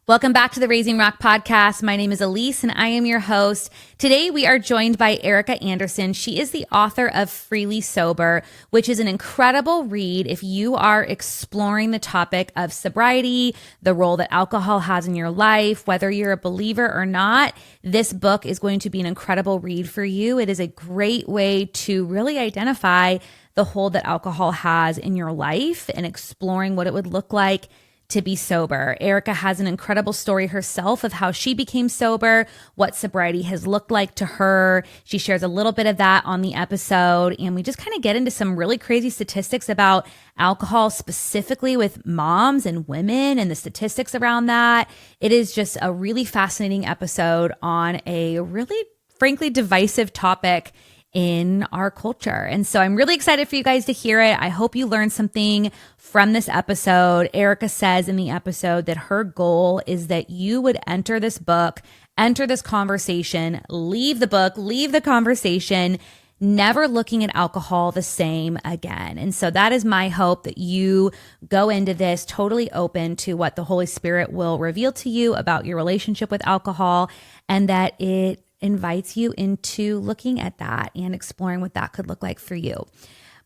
Welcome back to the Raising Rock podcast. My name is Elise and I am your host. Today we are joined by Ericka Andersen. She is the author of Freely Sober, which is an incredible read if you are exploring the topic of sobriety, the role that alcohol has in your life, whether you're a believer or not. This book is going to be an incredible read for you. It is a great way to really identify the hold that alcohol has in your life and exploring what it would look like to be sober. Ericka has an incredible story herself of how she became sober, what sobriety has looked like to her. She shares a little bit of that on the episode, and we just kind of get into some really crazy statistics about alcohol, specifically with moms and women and the statistics around that. It is just a really fascinating episode on a really, frankly, divisive topic in our culture. And so I'm really excited for you guys to hear it. I hope you learned something from this episode. Ericka says in the episode that her goal is that you would enter this book, enter this conversation, leave the book, leave the conversation, never looking at alcohol the same again. And so that is my hope, that you go into this totally open to what the Holy Spirit will reveal to you about your relationship with alcohol, and that it invites you into looking at that and exploring what that could look like for you.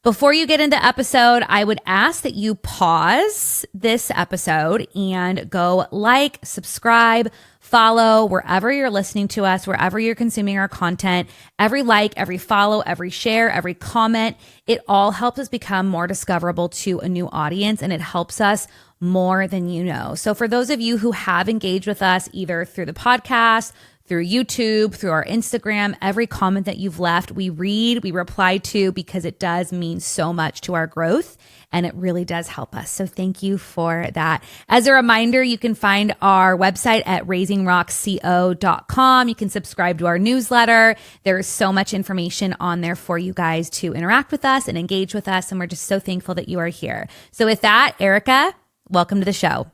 Before you get into episode, I would ask that you pause this episode and go like, subscribe, follow wherever you're listening to us, wherever you're consuming our content. Every like, every follow, every share, every comment, it all helps us become more discoverable to a new audience, and it helps us more than you know. So for those of you who have engaged with us either through the podcast, through YouTube, through our Instagram, every comment that you've left, we read, we reply to, because it does mean so much to our growth and it really does help us. So thank you for that. As a reminder, you can find our website at raisingrockco.com. You can subscribe to our newsletter. There is so much information on there for you guys to interact with us and engage with us. And we're just so thankful that you are here. So with that, Ericka, welcome to the show.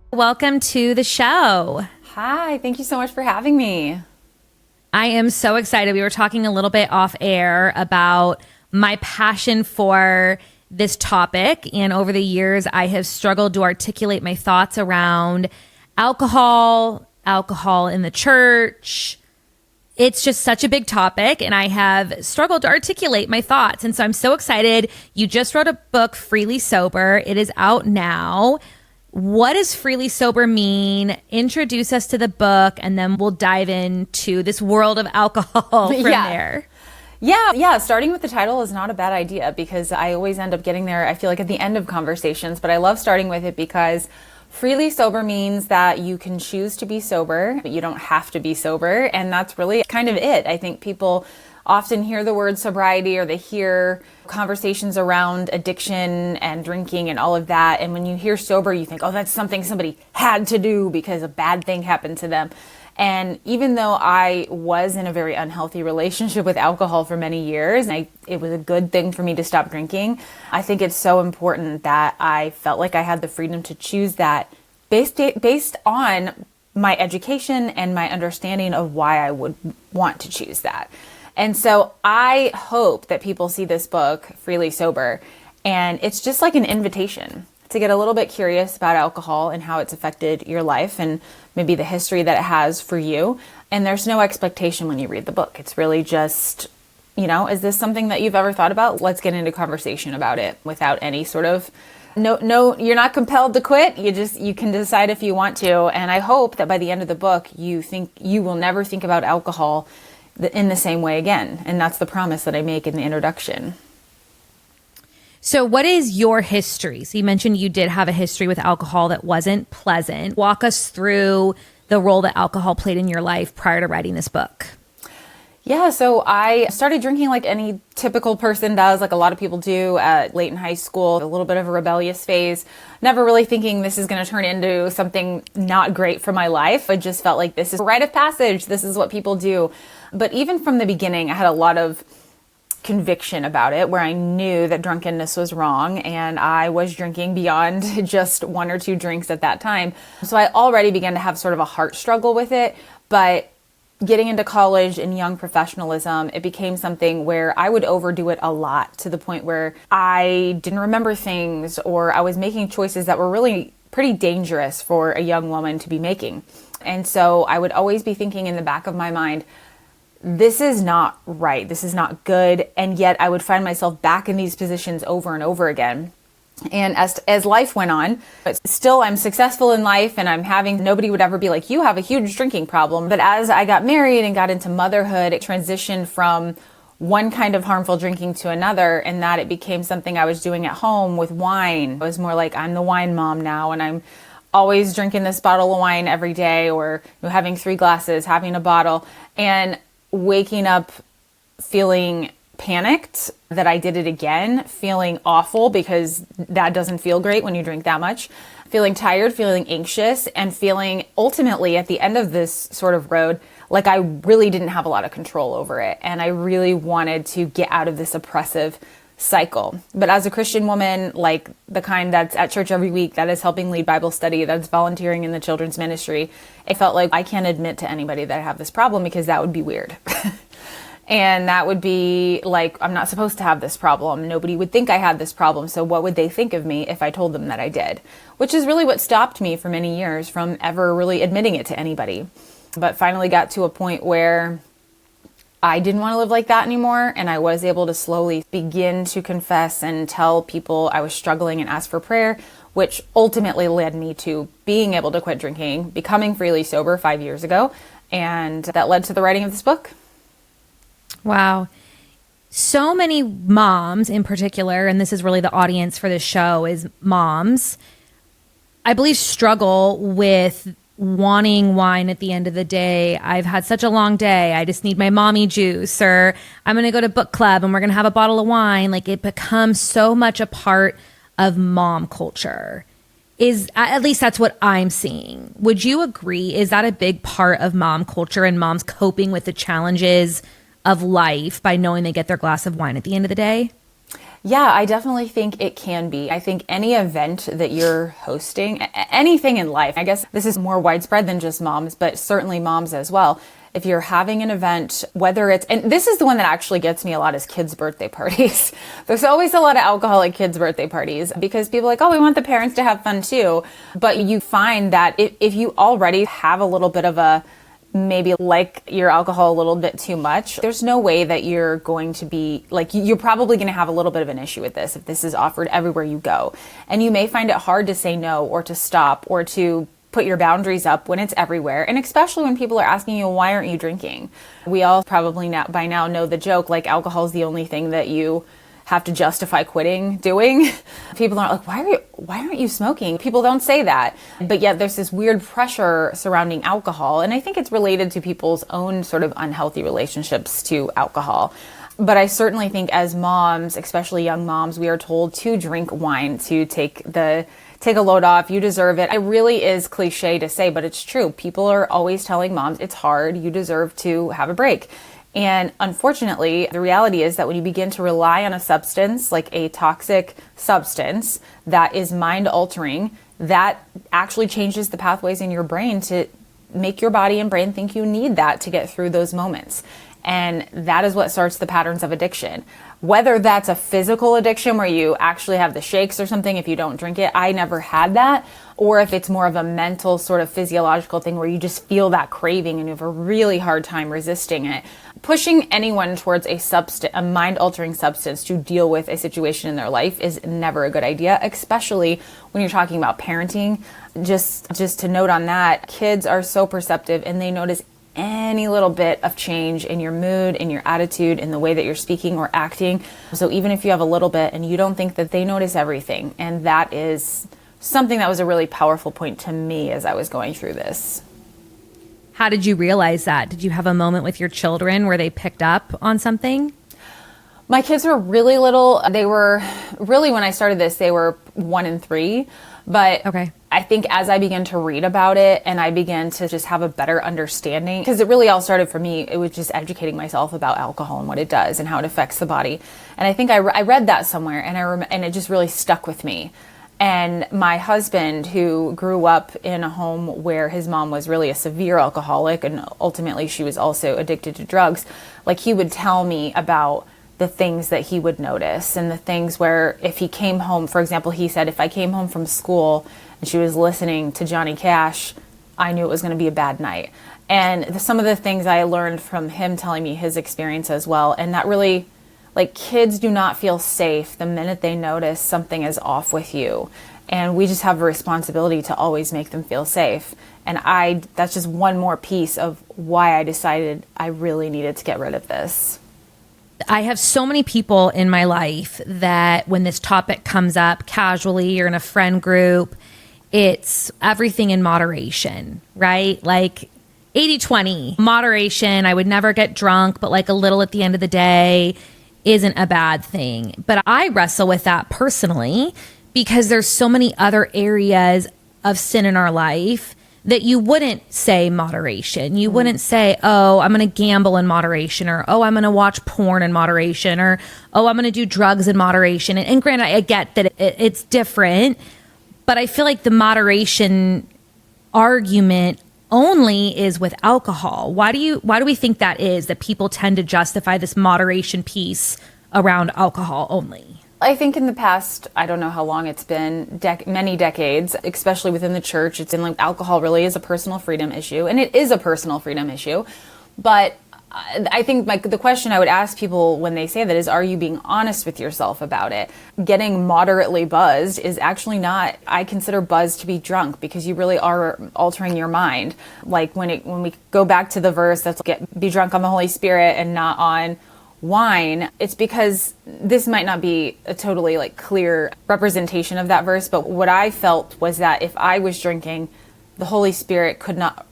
Welcome to the show. Hi, thank you so much for having me. I am so excited. We were talking a little bit off air about my passion for this topic. And over the years, I have struggled to articulate my thoughts around alcohol in the church. It's just such a big topic, and I have struggled to articulate my thoughts. And so I'm so excited. You just wrote a book, Freely Sober. It is out now. What does Freely Sober mean? Introduce us to the book, and then we'll dive into this world of alcohol from there. Yeah. Starting with the title is not a bad idea, because I always end up getting there, I feel like, at the end of conversations. But I love starting with it because freely sober means that you can choose to be sober, but you don't have to be sober. And that's really kind of it. I think people often hear the word sobriety, or they hear conversations around addiction and drinking and all of that. And when you hear sober, you think, oh, that's something somebody had to do because a bad thing happened to them. And even though I was in a very unhealthy relationship with alcohol for many years, and it was a good thing for me to stop drinking, I think it's so important that I felt like I had the freedom to choose that based on my education and my understanding of why I would want to choose that. And so I hope that people see this book, Freely Sober, and it's just like an invitation to get a little bit curious about alcohol and how it's affected your life and maybe the history that it has for you. And there's no expectation when you read the book. It's really just, is this something that you've ever thought about? Let's get into conversation about it without any sort of, no, you're not compelled to quit. You can decide if you want to. And I hope that by the end of the book, you will never think about alcohol in the same way again. And that's the promise that I make in the introduction. So what is your history? So you mentioned you did have a history with alcohol that wasn't pleasant. Walk us through the role that alcohol played in your life prior to writing this book. Yeah, so I started drinking like any typical person does, like a lot of people do, late in high school, a little bit of a rebellious phase, never really thinking this is going to turn into something not great for my life. I just felt like this is a rite of passage. This is what people do. But even from the beginning, I had a lot of conviction about it, where I knew that drunkenness was wrong, and I was drinking beyond just one or two drinks at that time. So I already began to have sort of a heart struggle with it. But getting into college and young professionalism, it became something where I would overdo it a lot, to the point where I didn't remember things, or I was making choices that were really pretty dangerous for a young woman to be making. And so I would always be thinking in the back of my mind, this is not right. This is not good. And yet I would find myself back in these positions over and over again. And as life went on, but still I'm successful in life and nobody would ever be like, you have a huge drinking problem. But as I got married and got into motherhood, it transitioned from one kind of harmful drinking to another, and that it became something I was doing at home with wine. It was more like, I'm the wine mom now, and I'm always drinking this bottle of wine every day, or having 3 glasses, having a bottle, and waking up feeling panicked that I did it again, feeling awful because that doesn't feel great when you drink that much, feeling tired, feeling anxious, and feeling ultimately at the end of this sort of road like I really didn't have a lot of control over it. And I really wanted to get out of this oppressive cycle. But as a Christian woman, like the kind that's at church every week, that is helping lead Bible study, that's volunteering in the children's ministry, it felt like I can't admit to anybody that I have this problem because that would be weird. And that would be like, I'm not supposed to have this problem. Nobody would think I had this problem. So what would they think of me if I told them that I did? Which is really what stopped me for many years from ever really admitting it to anybody. But finally got to a point where I didn't want to live like that anymore. And I was able to slowly begin to confess and tell people I was struggling and ask for prayer, which ultimately led me to being able to quit drinking, becoming freely sober 5 years ago. And that led to the writing of this book. Wow. So many moms in particular, and this is really the audience for this show, is moms, I believe, struggle with wanting wine at the end of the day. I've had such a long day. I just need my mommy juice, or I'm going to go to book club and we're going to have a bottle of wine. Like, it becomes so much a part of mom culture. At least that's what I'm seeing. Would you agree? Is that a big part of mom culture and moms coping with the challenges of life by knowing they get their glass of wine at the end of the day? Yeah, I definitely think it can be. I think any event that you're hosting, anything in life, I guess this is more widespread than just moms, but certainly moms as well. If you're having an event, whether it's, and this is the one that actually gets me a lot, is kids' birthday parties. There's always a lot of alcohol at kids' birthday parties because people are like, oh, we want the parents to have fun too. But you find that if you already have a little bit of a, maybe like your alcohol a little bit too much, there's no way that you're going to be like, you're probably going to have a little bit of an issue with this if this is offered everywhere you go. And you may find it hard to say no or to stop or to put your boundaries up when it's everywhere. And especially when people are asking you, why aren't you drinking? We all probably by now know the joke, like alcohol is the only thing that you have to justify quitting doing. People aren't like, why aren't you smoking? People don't say that. But yet there's this weird pressure surrounding alcohol. And I think it's related to people's own sort of unhealthy relationships to alcohol. But I certainly think as moms, especially young moms, we are told to drink wine, to take a load off. You deserve it. It really is cliche to say, but it's true. People are always telling moms, it's hard. You deserve to have a break. And unfortunately, the reality is that when you begin to rely on a substance, like a toxic substance that is mind altering, that actually changes the pathways in your brain to make your body and brain think you need that to get through those moments. And that is what starts the patterns of addiction. Whether that's a physical addiction where you actually have the shakes or something if you don't drink it, I never had that. Or if it's more of a mental sort of physiological thing where you just feel that craving and you have a really hard time resisting it. Pushing anyone towards a mind-altering substance to deal with a situation in their life is never a good idea, especially when you're talking about parenting. Just to note on that, kids are so perceptive and they notice any little bit of change in your mood, in your attitude, in the way that you're speaking or acting. So even if you have a little bit and you don't think that they notice everything, and that is something that was a really powerful point to me as I was going through this. How did you realize that? Did you have a moment with your children where they picked up on something? My kids were really little. They were really, when I started this, they were 1 and 3. But okay. I think as I began to read about it and I began to just have a better understanding, because it really all started for me, it was just educating myself about alcohol and what it does and how it affects the body. And I think I read that somewhere and it just really stuck with me. And my husband, who grew up in a home where his mom was really a severe alcoholic and ultimately she was also addicted to drugs, like he would tell me about the things that he would notice, and the things where if he came home, for example, he said, if I came home from school and she was listening to Johnny Cash, I knew it was going to be a bad night. And some of the things I learned from him telling me his experience as well. And that really, like, kids do not feel safe the minute they notice something is off with you. And we just have a responsibility to always make them feel safe. And that's just one more piece of why I decided I really needed to get rid of this. I have so many people in my life that when this topic comes up casually or in a friend group, it's everything in moderation, right? Like 80-20 moderation. I would never get drunk, but like a little at the end of the day isn't a bad thing. But I wrestle with that personally because there's so many other areas of sin in our life that you wouldn't say moderation. You wouldn't say, oh, I'm going to gamble in moderation, or, oh, I'm going to watch porn in moderation, or, oh, I'm going to do drugs in moderation. And granted, I get that it's different, but I feel like the moderation argument only is with alcohol. Why do we think that is, that people tend to justify this moderation piece around alcohol only? I think in the past, I don't know how long it's been, many decades, especially within the church, it's been like alcohol really is a personal freedom issue, and it is a personal freedom issue. But I think the question I would ask people when they say that is, are you being honest with yourself about it? Getting moderately buzzed is actually not, I consider buzz to be drunk, because you really are altering your mind. Like when we go back to the verse that's be drunk on the Holy Spirit and not on wine, it's because this might not be a totally like clear representation of that verse, but what I felt was that if I was drinking, the Holy Spirit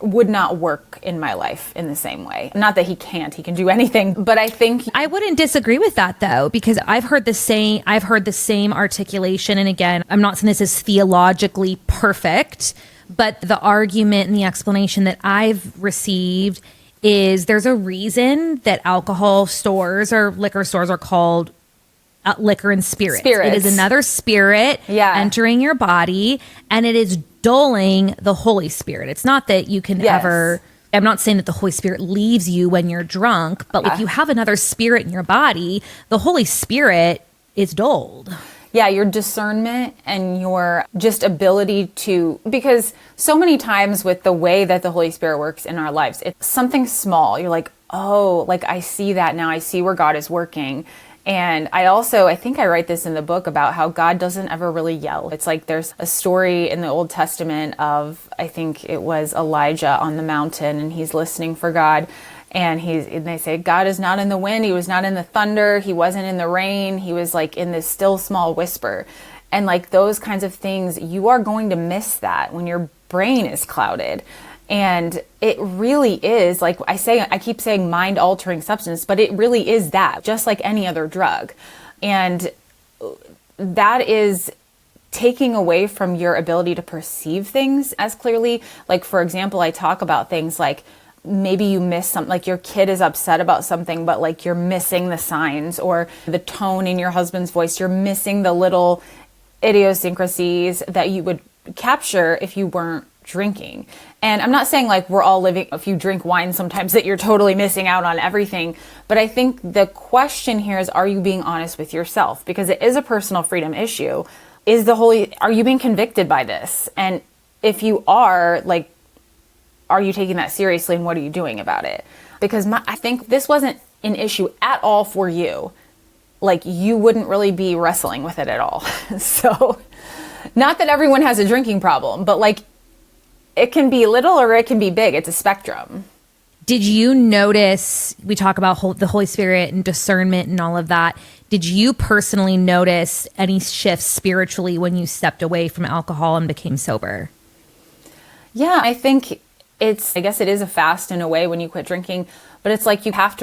would not work in my life in the same way. Not that he can't, he can do anything, but I think I wouldn't disagree with that though, because I've heard the same articulation. And again, I'm not saying this is theologically perfect, but the argument and the explanation that I've received is there's a reason that alcohol stores or liquor stores are called liquor and spirits. It is another spirit entering your body, and it is dulling the Holy Spirit. It's not that you can ever, I'm not saying that the Holy Spirit leaves you when you're drunk, but if you have another spirit in your body, the Holy Spirit is dulled. Yeah, your discernment and your just ability to, because so many times with the way that the Holy Spirit works in our lives, it's something small. You're like, oh, like I see that now. I see where God is working. And I think I write this in the book about how God doesn't ever really yell. It's like there's a story in the Old Testament of, I think it was Elijah on the mountain, and he's listening for God. And they say, God is not in the wind. He was not in the thunder. He wasn't in the rain. He was like in this still small whisper. And like those kinds of things, you are going to miss that when your brain is clouded. And it really is, like I keep saying mind altering substance, but it really is that, just like any other drug. And that is taking away from your ability to perceive things as clearly. Like, for example, I talk about things like, maybe you miss something, like your kid is upset about something, but like you're missing the signs or the tone in your husband's voice. You're missing the little idiosyncrasies that you would capture if you weren't drinking. And I'm not saying like we're all living, if you drink wine sometimes, that you're totally missing out on everything. But I think the question here is, are you being honest with yourself? Because it is a personal freedom issue. Are you being convicted by this? And if you are, like, are you taking that seriously, and what are you doing about it? Because I think this wasn't an issue at all for you. Like, you wouldn't really be wrestling with it at all. So, not that everyone has a drinking problem, but like, it can be little or it can be big. It's a spectrum. Did you notice, we talk about the Holy Spirit and discernment and all of that. Did you personally notice any shifts spiritually when you stepped away from alcohol and became sober? Yeah, I think I guess it is a fast in a way when you quit drinking, but it's like you have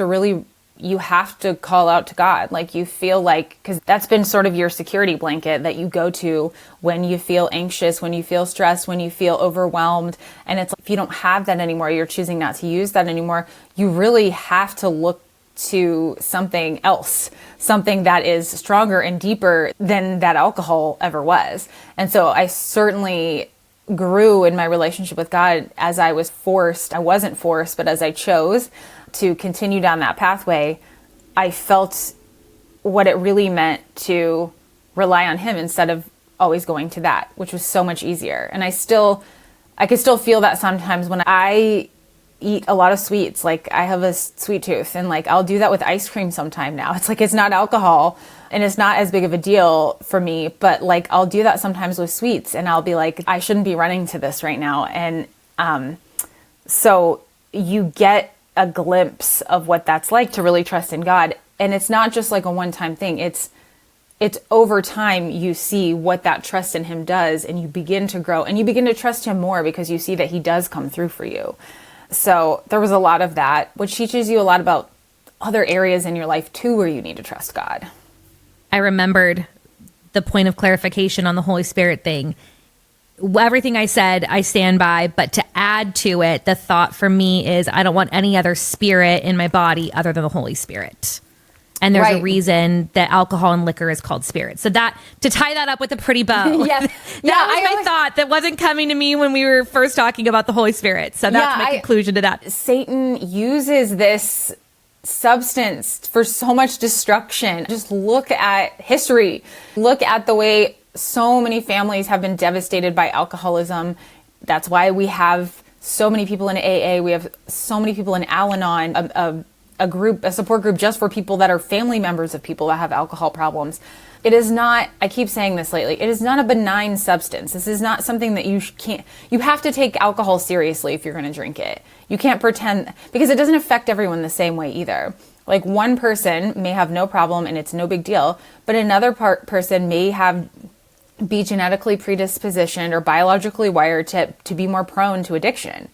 to call out to God. Like, you feel like, because that's been sort of your security blanket that you go to when you feel anxious, when you feel stressed, when you feel overwhelmed. And it's like, if you don't have that anymore, you're choosing not to use that anymore, you really have to look to something else, something that is stronger and deeper than that alcohol ever was. And so I certainly grew in my relationship with God as I wasn't forced, but as I chose to continue down that pathway. I felt what it really meant to rely on him instead of always going to that, which was so much easier. And I could still feel that sometimes when I eat a lot of sweets. Like, I have a sweet tooth, and like I'll do that with ice cream sometime now. It's like, it's not alcohol and it's not as big of a deal for me, but like I'll do that sometimes with sweets, and I'll be like, I shouldn't be running to this right now. And so you get a glimpse of what that's like to really trust in God. And it's not just like a one-time thing. It's over time you see what that trust in him does, and you begin to grow and you begin to trust him more because you see that he does come through for you. So there was a lot of that, which teaches you a lot about other areas in your life too, where you need to trust God. I remembered the point of clarification on the Holy Spirit thing. Everything I said, I stand by, but to add to it, the thought for me is I don't want any other spirit in my body other than the Holy Spirit. And there's a reason that alcohol and liquor is called spirit. So that, to tie that up with a pretty bow, that was my thought that wasn't coming to me when we were first talking about the Holy Spirit. So that's my conclusion to that. Satan uses this substance for so much destruction. Just look at history. Look at the way so many families have been devastated by alcoholism. That's why we have so many people in AA. We have so many people in Al-Anon, a support group just for people that are family members of people that have alcohol problems. It is not, I keep saying this lately, it is not a benign substance. This is not something that you have to take alcohol seriously if you're going to drink it. You can't pretend, because it doesn't affect everyone the same way either. Like, one person may have no problem and it's no big deal, but another person may be genetically predispositioned or biologically wired to be more prone to addiction.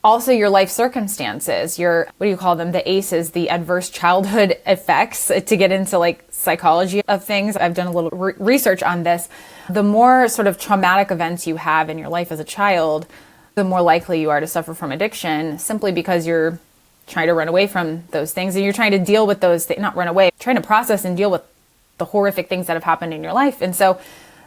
Also, your life circumstances, what do you call them? The ACEs, the adverse childhood effects, to get into like psychology of things. I've done a little research on this. The more sort of traumatic events you have in your life as a child, the more likely you are to suffer from addiction, simply because you're trying to run away from those things, and you're trying to deal with those things, not run away, trying to process and deal with the horrific things that have happened in your life. And so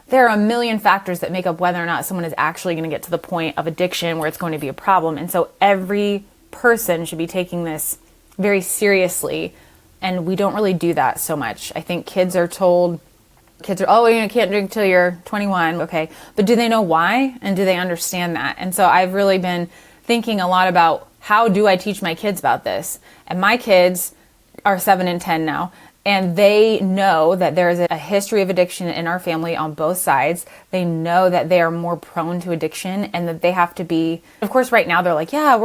there are a million factors that make up whether or not someone is actually going to get to the point of addiction where it's going to be a problem. And so every person should be taking this very seriously. And we don't really do that so much. I think kids are, oh, you can't drink till you're 21. Okay. But do they know why? And do they understand that? And so I've really been thinking a lot about, how do I teach my kids about this? And my kids are 7 and 10 now. And they know that there is a history of addiction in our family on both sides. They know that they are more prone to addiction, and that they have to be, of course, right now they're like, yeah,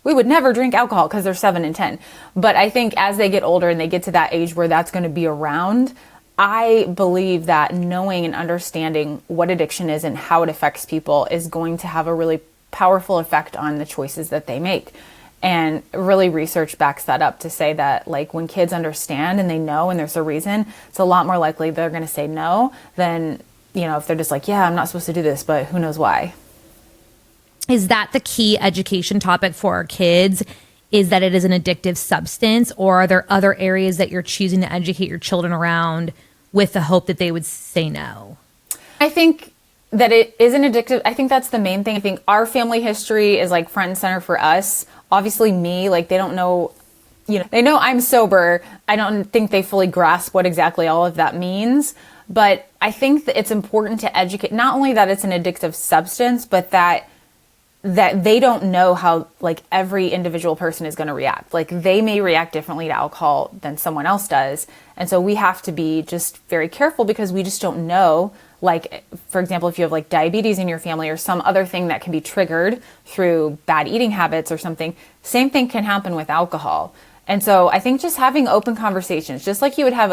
we would never drink alcohol because they're 7 and 10. But I think as they get older and they get to that age where that's going to be around, I believe that knowing and understanding what addiction is and how it affects people is going to have a really powerful effect on the choices that they make. And really, research backs that up to say that, like, when kids understand and they know and there's a reason, it's a lot more likely they're going to say no than, if they're just like, yeah, I'm not supposed to do this, but who knows why. Is that the key education topic for our kids? Is that it is an addictive substance, or are there other areas that you're choosing to educate your children around with the hope that they would say no? I think that it is an addictive. I think that's the main thing. I think our family history is like front and center for us. Obviously me, like, they don't know, they know I'm sober. I don't think they fully grasp what exactly all of that means. But I think that it's important to educate, not only that it's an addictive substance, but that they don't know how, like, every individual person is going to react. Like, they may react differently to alcohol than someone else does. And so we have to be just very careful, because we just don't know. Like, for example, if you have like diabetes in your family or some other thing that can be triggered through bad eating habits or something, same thing can happen with alcohol. And so I think just having open conversations, just like you would have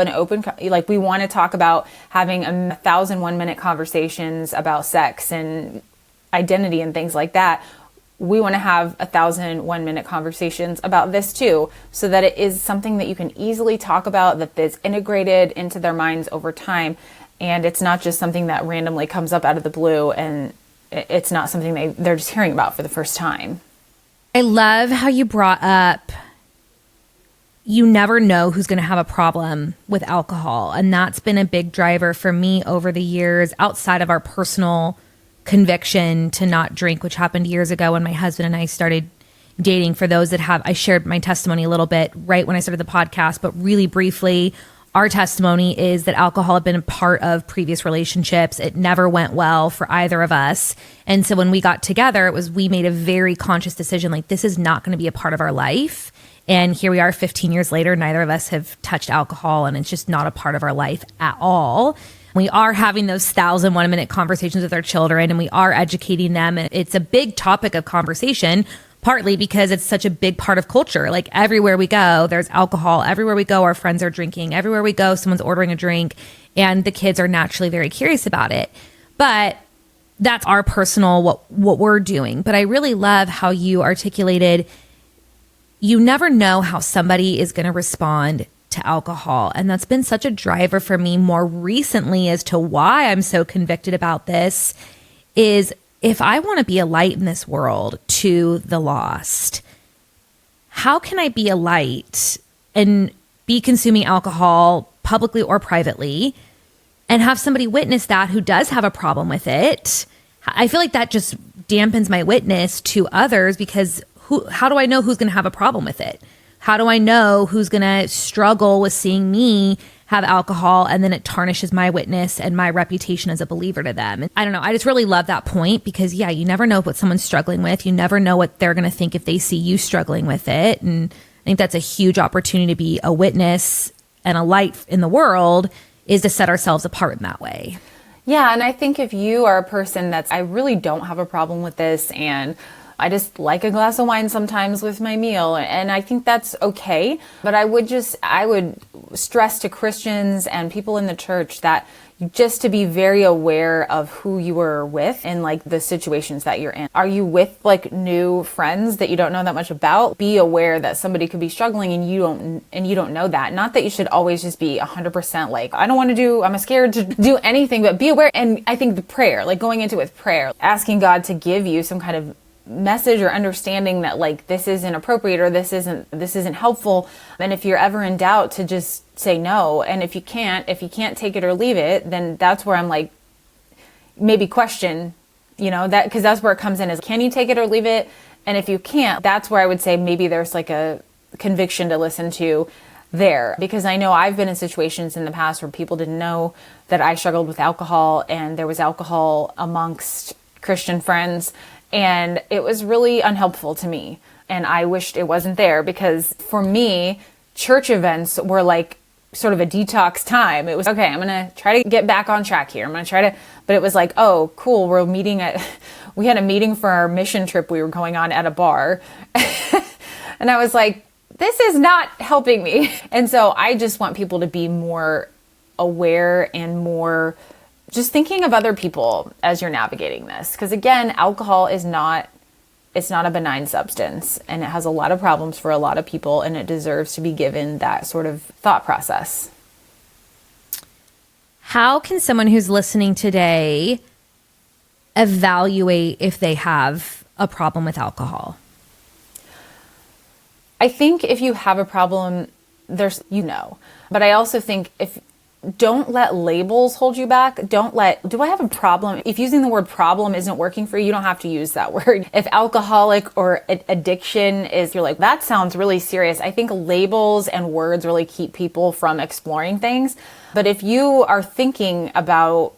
like, we want to talk about having 1,000 1-minute conversations about sex and identity and things like that. We want to have 1,000 1-minute conversations about this too, so that it is something that you can easily talk about, that is integrated into their minds over time. And it's not just something that randomly comes up out of the blue, and it's not something they're just hearing about for the first time. I love how you brought up, you never know who's going to have a problem with alcohol. And that's been a big driver for me over the years, outside of our personal conviction to not drink, which happened years ago when my husband and I started dating. For those that have, I shared my testimony a little bit right when I started the podcast, but really briefly, Our testimony is that alcohol had been a part of previous relationships. It never went well for either of us. And so when we got together, we made a very conscious decision, like, this is not going to be a part of our life. And here we are 15 years later, neither of us have touched alcohol, and it's just not a part of our life at all. We are having those 1,000 1-minute conversations with our children, and we are educating them. And it's a big topic of conversation, partly because it's such a big part of culture. Like, everywhere we go, there's alcohol. Everywhere we go, our friends are drinking. Everywhere we go, someone's ordering a drink, and the kids are naturally very curious about it. But that's our personal, what we're doing. But I really love how you articulated, you never know how somebody is going to respond to alcohol. And that's been such a driver for me more recently as to why I'm so convicted about this is, if I want to be a light in this world to the lost, how can I be a light and be consuming alcohol publicly or privately and have somebody witness that who does have a problem with it? I feel like that just dampens my witness to others, because how do I know who's going to have a problem with it? How do I know who's going to struggle with seeing me have alcohol, and then it tarnishes my witness and my reputation as a believer to them? And I don't know. I just really love that point, because you never know what someone's struggling with. You never know what they're going to think if they see you struggling with it. And I think that's a huge opportunity to be a witness and a light in the world, is to set ourselves apart in that way. Yeah. And I think if you are a person I really don't have a problem with this, and I just like a glass of wine sometimes with my meal, and I think that's okay. But I would stress to Christians and people in the church that just to be very aware of who you are with and like the situations that you're in. Are you with like new friends that you don't know that much about? Be aware that somebody could be struggling and you don't know that. Not that you should always just be 100% like, I'm scared to do anything, but be aware. And I think the prayer, like going into it with prayer, asking God to give you some kind of message or understanding that like this isn't appropriate or this isn't helpful. And if you're ever in doubt, to just say no. And if you can't take it or leave it, then that's where I'm like, maybe question, that, because that's where it comes in, is can you take it or leave it? And if you can't, that's where I would say maybe there's like a conviction to listen to there, because I know I've been in situations in the past where people didn't know that I struggled with alcohol, and there was alcohol amongst Christian friends. And it was really unhelpful to me. And I wished it wasn't there, because for me, church events were like sort of a detox time. It was, okay, I'm going to try to get back on track here. But it was like, oh, cool. We had a meeting for our mission trip we were going on at a bar. And I was like, this is not helping me. And so I just want people to be more aware and more just thinking of other people as you're navigating this. Because again, alcohol it's not a benign substance, and it has a lot of problems for a lot of people, and it deserves to be given that sort of thought process. How can someone who's listening today evaluate if they have a problem with alcohol? I think if you have a problem, but I also think don't let labels hold you back. Do I have a problem? If using the word problem isn't working for you, you don't have to use that word. If alcoholic or addiction you're like, that sounds really serious. I think labels and words really keep people from exploring things. But if you are thinking about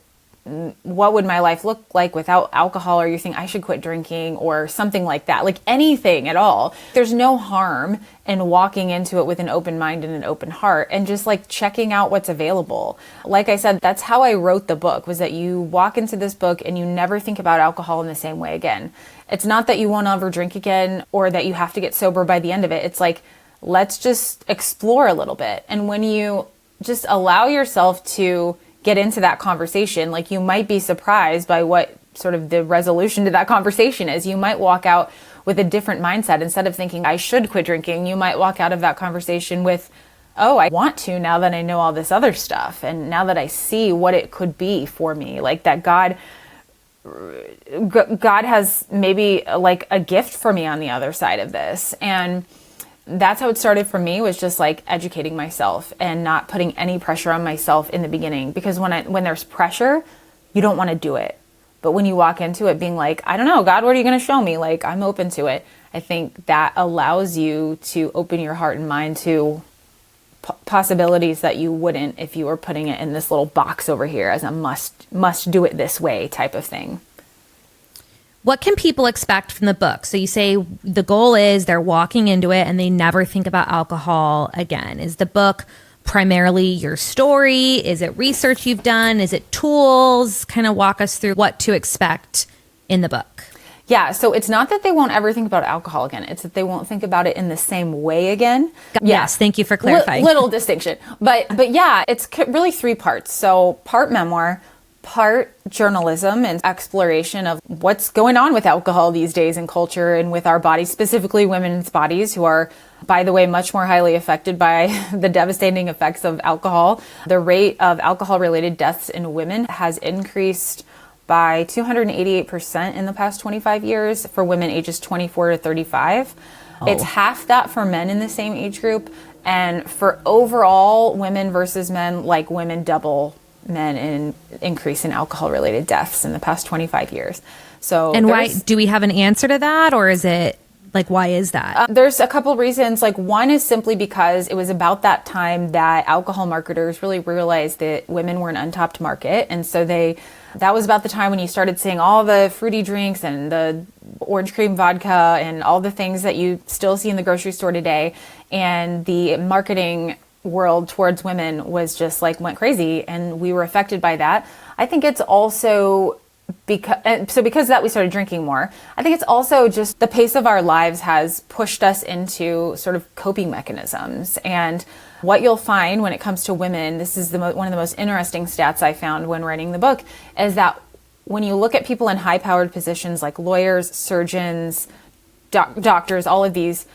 what would my life look like without alcohol, or you think I should quit drinking or something like that, like anything at all, there's no harm in walking into it with an open mind and an open heart, and just like checking out what's available. Like I said, that's how I wrote the book, was that you walk into this book and you never think about alcohol in the same way again. It's not that you won't ever drink again or that you have to get sober by the end of it. It's like, let's just explore a little bit. And when you just allow yourself to get into that conversation, like, you might be surprised by what sort of the resolution to that conversation is. You might walk out with a different mindset. Instead of thinking I should quit drinking, you might walk out of that conversation with, oh, I want to, now that I know all this other stuff, and now that I see what it could be for me, like that God has maybe like a gift for me on the other side of this. And that's how it started for me, was just like educating myself and not putting any pressure on myself in the beginning. Because when there's pressure, you don't want to do it. But when you walk into it being like, I don't know, God, what are you going to show me? Like, I'm open to it. I think that allows you to open your heart and mind to possibilities that you wouldn't if you were putting it in this little box over here as a must do it this way type of thing. What can people expect from the book? So you say the goal is they're walking into it and they never think about alcohol again. Is the book primarily your story? Is it research you've done? Is it tools? Kind of walk us through what to expect in the book. Yeah, so it's not that they won't ever think about alcohol again. It's that they won't think about it in the same way again. Yes, thank you for clarifying. Little distinction. But yeah, it's really 3 parts. So part memoir, part journalism and exploration of what's going on with alcohol these days in culture and with our bodies, specifically women's bodies, who are, by the way, much more highly affected by the devastating effects of alcohol. The rate of alcohol-related deaths in women has increased by 288% in the past 25 years for women ages 24 to 35. Oh. It's half that for men in the same age group. And for overall women versus men, like women double men in increase in alcohol-related deaths in the past 25 years. So, and why do we have an answer to that, or is it like, why is that? There's a couple of reasons. Like, one is simply because it was about that time that alcohol marketers really realized that women were an untapped market, and so that was about the time when you started seeing all the fruity drinks and the orange cream vodka and all the things that you still see in the grocery store today, and the marketing world towards women was just like went crazy, and we were affected by that. I think it's also because of that we started drinking more. I think it's also just the pace of our lives has pushed us into sort of coping mechanisms. And what you'll find when it comes to women, this is one of the most interesting stats I found when writing the book, is that when you look at people in high-powered positions like lawyers, surgeons, doctors, all of these,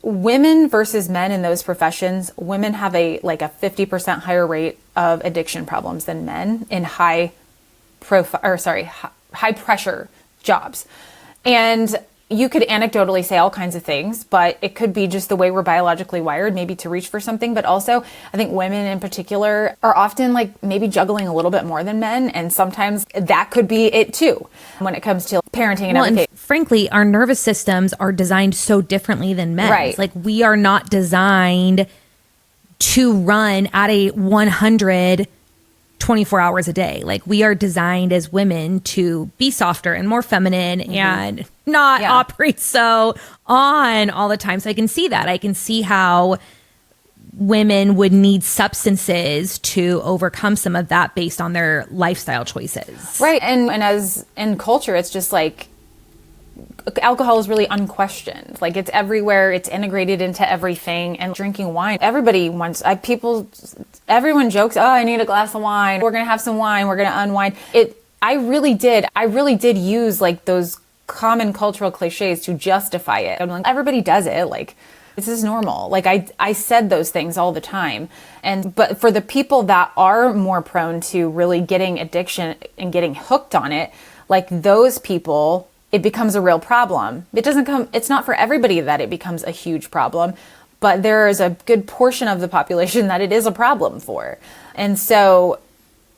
women versus men in those professions, women have a 50% higher rate of addiction problems than men in high pressure jobs. And you could anecdotally say all kinds of things, but it could be just the way we're biologically wired, maybe to reach for something. But also, I think women in particular are often maybe juggling a little bit more than men. And sometimes that could be it too, when it comes to parenting and everything. And frankly, our nervous systems are designed so differently than men. Right. Like, we are not designed to run at a 100 24 hours a day. Like, we are designed as women to be softer and more feminine and not operate so on all the time. So I can see that. I can see how women would need substances to overcome some of that based on their lifestyle choices. Right. And as in culture, it's just like alcohol is really unquestioned. Like, it's everywhere. It's integrated into everything. And drinking wine, everyone jokes, oh, I need a glass of wine. We're going to have some wine. We're going to unwind. I really did use those common cultural cliches to justify it. I'm like, everybody does it. Like, this is normal. Like, I said those things all the time. But for the people that are more prone to really getting addiction and getting hooked on it, like those people, it becomes a real problem. It's not for everybody that it becomes a huge problem, but there is a good portion of the population that it is a problem for. And so,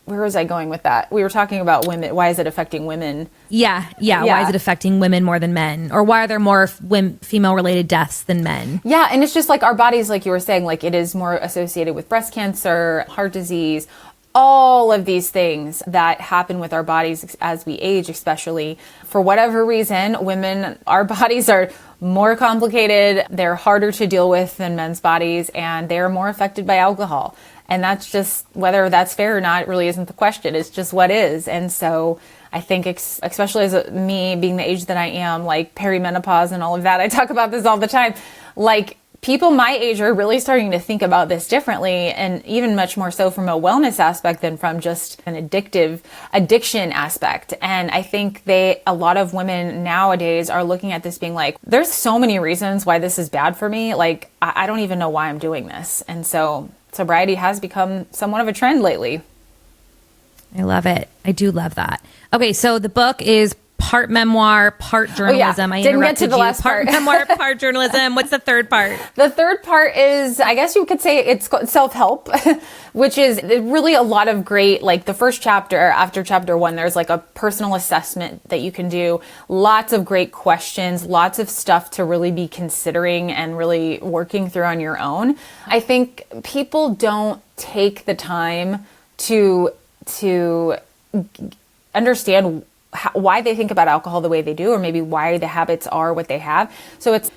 where was I going with that? We were talking about women. Why is it affecting women? Yeah. Why is it affecting women more than men? Or why are there more female-related deaths than men? Yeah, and it's just like our bodies, like you were saying, like it is more associated with breast cancer, heart disease, all of these things that happen with our bodies as we age, especially. For whatever reason, women, our bodies are more complicated. They're harder to deal with than men's bodies, and they're more affected by alcohol. And that's just, whether that's fair or not, it really isn't the question. It's just what is. And so I think, especially as me being the age that I am, like perimenopause and all of that, I talk about this all the time. Like, people my age are really starting to think about this differently, and even much more so from a wellness aspect than from just an addiction aspect. And I think a lot of women nowadays are looking at this being like, there's so many reasons why this is bad for me. Like, I don't even know why I'm doing this. And so sobriety has become somewhat of a trend lately. I love it. I do love that. Okay, so the book is part memoir, part journalism. I Didn't get to interrupted the you. last part. Memoir, part journalism. What's the third part? The third part is, I guess you could say it's self-help, which is really a lot of great, like the first chapter, after chapter 1, there's like a personal assessment that you can do. Lots of great questions, lots of stuff to really be considering and really working through on your own. I think people don't take the time to understand why they think about alcohol the way they do, or maybe why the habits are what they have. So it's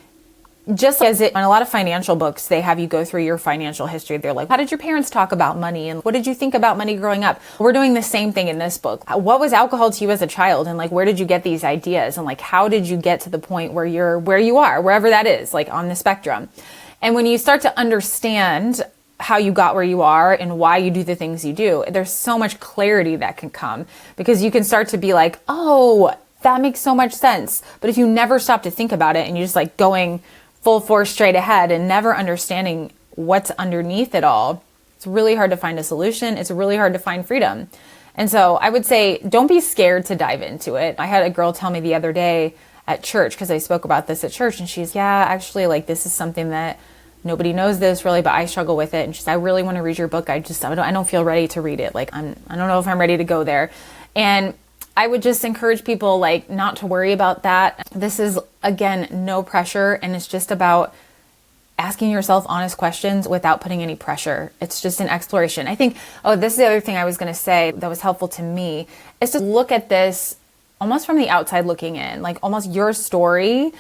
just as in a lot of financial books, they have you go through your financial history. They're like, how did your parents talk about money? And what did you think about money growing up? We're doing the same thing in this book. What was alcohol to you as a child? And like, where did you get these ideas? And like, how did you get to the point where you are, wherever that is, like on the spectrum? And when you start to understand how you got where you are and why you do the things you do, there's so much clarity that can come, because you can start to be like, oh, that makes so much sense. But if you never stop to think about it and you're just like going full force straight ahead and never understanding what's underneath it all, it's really hard to find a solution. It's really hard to find freedom. And so I would say, don't be scared to dive into it. I had a girl tell me the other day at church, because I spoke about this at church, and she's, yeah, actually, like, this is something that nobody knows this really, but I struggle with it. And she's, I really want to read your book. I don't feel ready to read it. Like, I don't know if I'm ready to go there. And I would just encourage people, like, not to worry about that. This is, again, no pressure. And it's just about asking yourself honest questions without putting any pressure. It's just an exploration. I think, this is the other thing I was going to say that was helpful to me, is to look at this almost from the outside looking in. Like, almost your story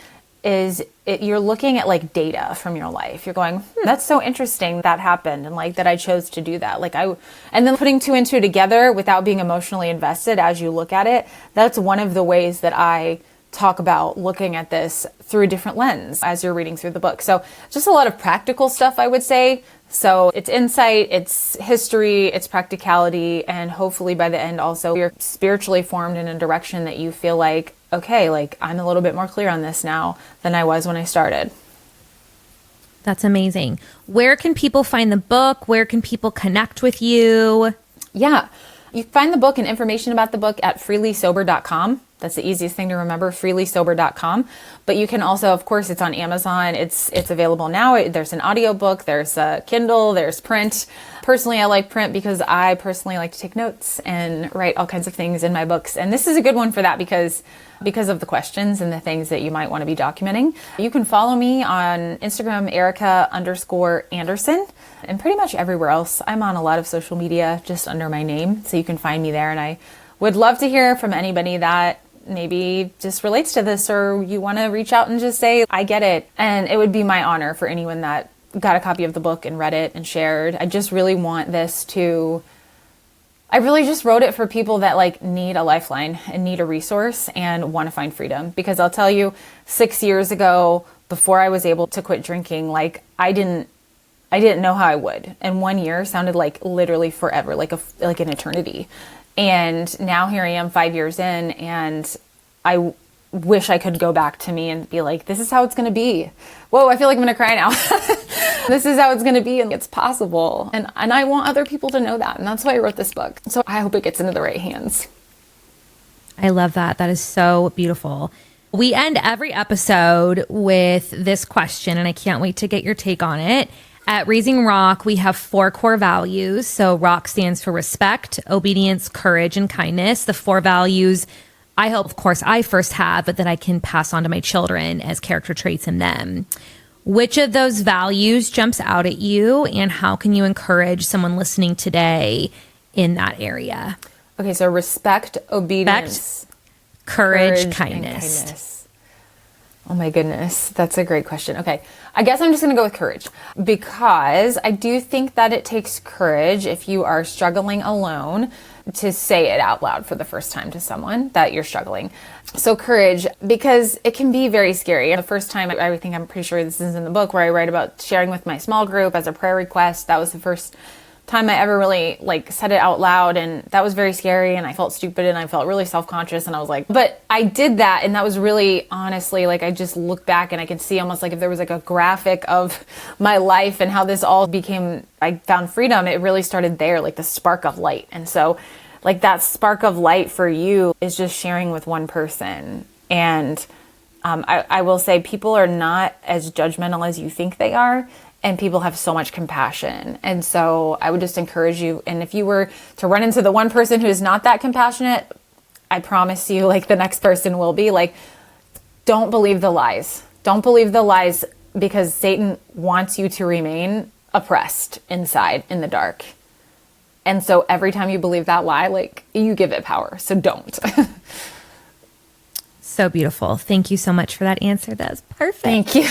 you're looking at like data from your life. You're going, that's so interesting that happened, and like that I chose to do that. And then putting 2 and 2 together without being emotionally invested as you look at it. That's one of the ways that I talk about looking at this through a different lens as you're reading through the book. So just a lot of practical stuff, I would say. So it's insight, it's history, it's practicality, and hopefully by the end also you're spiritually formed in a direction that you feel like, okay, like I'm a little bit more clear on this now than I was when I started. That's amazing. Where can people find the book? Where can people connect with you? Yeah, you find the book and information about the book at freelysober.com. That's the easiest thing to remember, freelysober.com. But you can also, of course, it's on Amazon. It's available now. There's an audiobook, there's a Kindle, there's print. Personally, I like print because I personally like to take notes and write all kinds of things in my books. And this is a good one for that because of the questions and the things that you might want to be documenting. You can follow me on Instagram, Ericka_Andersen, and pretty much everywhere else. I'm on a lot of social media just under my name, so you can find me there. And I would love to hear from anybody that maybe just relates to this, or you want to reach out and just say, I get it. And it would be my honor for anyone that got a copy of the book and read it and shared. I just really want I really just wrote it for people that like need a lifeline and need a resource and want to find freedom. Because I'll tell you, 6 years ago, before I was able to quit drinking, like I didn't know how I would. And 1 year sounded like literally forever, like an eternity. And now here I am 5 years in, and I wish I could go back to me and be like, this is how it's going to be. Whoa, I feel like I'm going to cry now. This is how it's going to be, and it's possible. And I want other people to know that. And that's why I wrote this book. So I hope it gets into the right hands. I love that. That is so beautiful. We end every episode with this question, and I can't wait to get your take on it. At Raising Rock, we have 4 core values. So ROCK stands for respect, obedience, courage, and kindness. The 4 values I hope, of course, I first have, but that I can pass on to my children as character traits in them. Which of those values jumps out at you, and how can you encourage someone listening today in that area? Okay, so respect, obedience, courage, kindness. Oh my goodness, that's a great question. Okay, I guess I'm just going to go with courage, because I do think that it takes courage if you are struggling alone to say it out loud for the first time to someone that you're struggling. So courage, because it can be very scary. The first time, I think I'm pretty sure this is in the book, where I write about sharing with my small group as a prayer request. That was the first time I ever really said it out loud, and that was very scary, and I felt stupid, and I felt really self-conscious, and I was like, but I did that, and that was really, honestly, I just look back and I can see almost like if there was a graphic of my life and how this all became, I found freedom, it really started there, the spark of light. And so like that spark of light for you is just sharing with one person. And I will say people are not as judgmental as you think they are, and people have so much compassion. And so I would just encourage you, and if you were to run into the one person who is not that compassionate, I promise you, like, the next person will be. Like, don't believe the lies. Don't believe the lies, because Satan wants you to remain oppressed inside in the dark. And so every time you believe that lie, like, you give it power. So don't. So beautiful. Thank you so much for that answer. That was perfect. Thank you.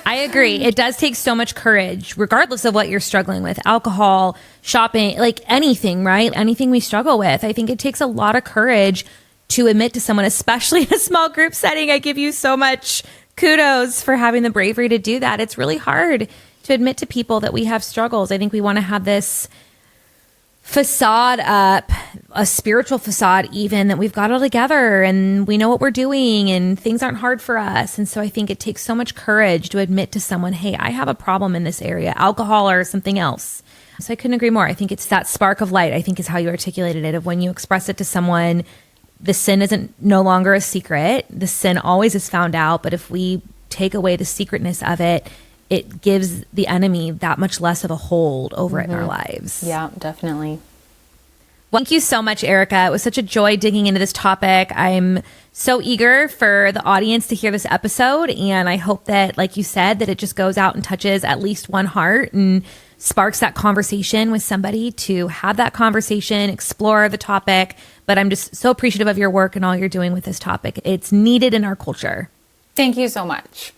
I agree. It does take so much courage, regardless of what you're struggling with, alcohol, shopping, like anything, right? Anything we struggle with. I think it takes a lot of courage to admit to someone, especially in a small group setting. I give you so much kudos for having the bravery to do that. It's really hard to admit to people that we have struggles. I think we want to have this facade up, a spiritual facade even, that we've got it all together and we know what we're doing and things aren't hard for us. And so I think it takes so much courage to admit to someone, hey, I have a problem in this area, alcohol or something else. So I couldn't agree more. I think it's that spark of light, I think, is how you articulated it, of when you express it to someone, the sin isn't no longer a secret. The sin always is found out. But if we take away the secretness of it, it gives the enemy that much less of a hold over it in our lives. Yeah, definitely. Well, thank you so much, Ericka. It was such a joy digging into this topic. I'm so eager for the audience to hear this episode. And I hope that, like you said, that it just goes out and touches at least one heart and sparks that conversation with somebody to have that conversation, explore the topic. But I'm just so appreciative of your work and all you're doing with this topic. It's needed in our culture. Thank you so much.